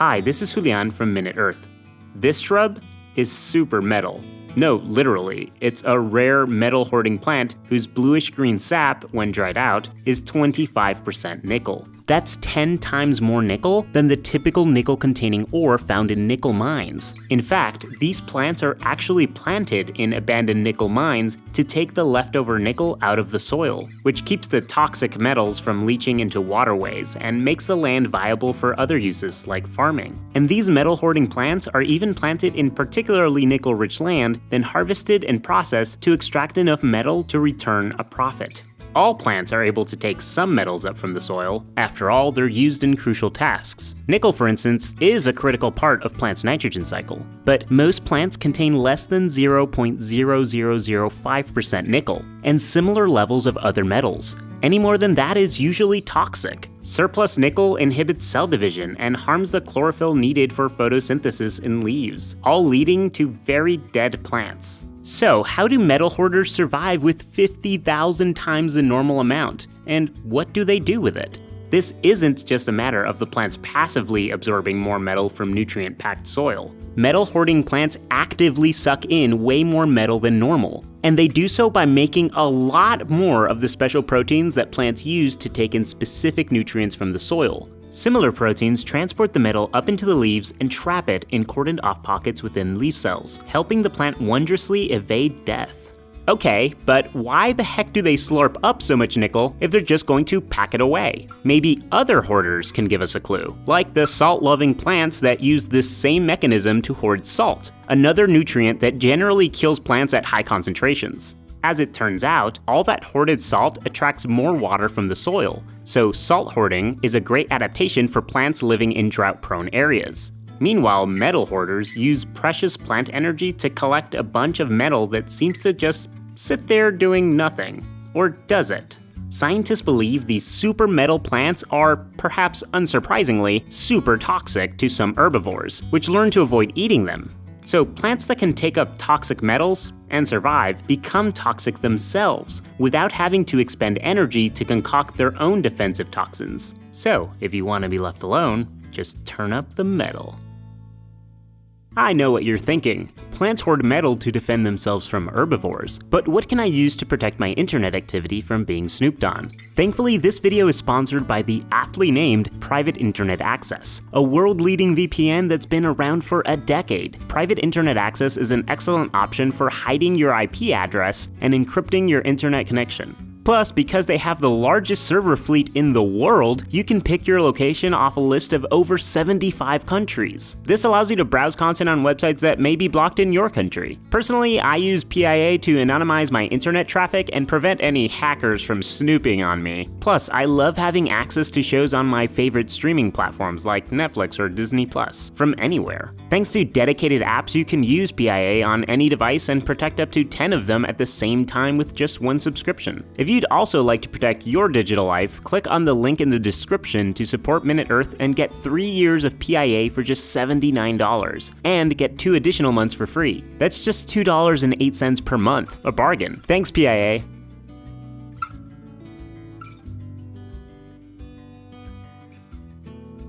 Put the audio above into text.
Hi, this is Julian from Minute Earth. This shrub is super metal. No, literally, it's a rare metal-hoarding plant whose bluish-green sap, when dried out, is 25% nickel. That's 10 times more nickel than the typical nickel-containing ore found in nickel mines. In fact, these plants are actually planted in abandoned nickel mines to take the leftover nickel out of the soil, which keeps the toxic metals from leaching into waterways and makes the land viable for other uses like farming. And these metal-hoarding plants are even planted in particularly nickel-rich land, then harvested and processed to extract enough metal to return a profit. All plants are able to take some metals up from the soil. After all, they're used in crucial tasks. Nickel, for instance, is a critical part of plants' nitrogen cycle. But most plants contain less than 0.0005% nickel, and similar levels of other metals. Any more than that is usually toxic. Surplus nickel inhibits cell division and harms the chlorophyll needed for photosynthesis in leaves, all leading to very dead plants. So, how do metal hoarders survive with 50,000 times the normal amount? And what do they do with it? This isn't just a matter of the plants passively absorbing more metal from nutrient-packed soil. Metal hoarding plants actively suck in way more metal than normal, and they do so by making a lot more of the special proteins that plants use to take in specific nutrients from the soil. Similar proteins transport the metal up into the leaves and trap it in cordoned off pockets within leaf cells, helping the plant wondrously evade death. Okay, but why the heck do they slurp up so much nickel if they're just going to pack it away? Maybe other hoarders can give us a clue, like the salt-loving plants that use this same mechanism to hoard salt, another nutrient that generally kills plants at high concentrations. As it turns out, all that hoarded salt attracts more water from the soil, so salt hoarding is a great adaptation for plants living in drought-prone areas. Meanwhile, metal hoarders use precious plant energy to collect a bunch of metal that seems to just sit there doing nothing. Or does it? Scientists believe these super metal plants are, perhaps unsurprisingly, super toxic to some herbivores, which learn to avoid eating them. So plants that can take up toxic metals and survive become toxic themselves without having to expend energy to concoct their own defensive toxins. So if you want to be left alone, just turn up the metal. I know what you're thinking. Plants hoard metal to defend themselves from herbivores, but what can I use to protect my internet activity from being snooped on? Thankfully, this video is sponsored by the aptly named Private Internet Access, a world-leading VPN that's been around for a decade. Private Internet Access is an excellent option for hiding your IP address and encrypting your internet connection. Plus, because they have the largest server fleet in the world, you can pick your location off a list of over 75 countries. This allows you to browse content on websites that may be blocked in your country. Personally, I use PIA to anonymize my internet traffic and prevent any hackers from snooping on me. Plus, I love having access to shows on my favorite streaming platforms like Netflix or Disney Plus from anywhere. Thanks to dedicated apps, you can use PIA on any device and protect up to 10 of them at the same time with just one subscription. If you'd also like to protect your digital life, click on the link in the description to support Minute Earth and get 3 years of PIA for just $79, and get 2 additional months for free. That's just $2.08 per month, a bargain. Thanks, PIA.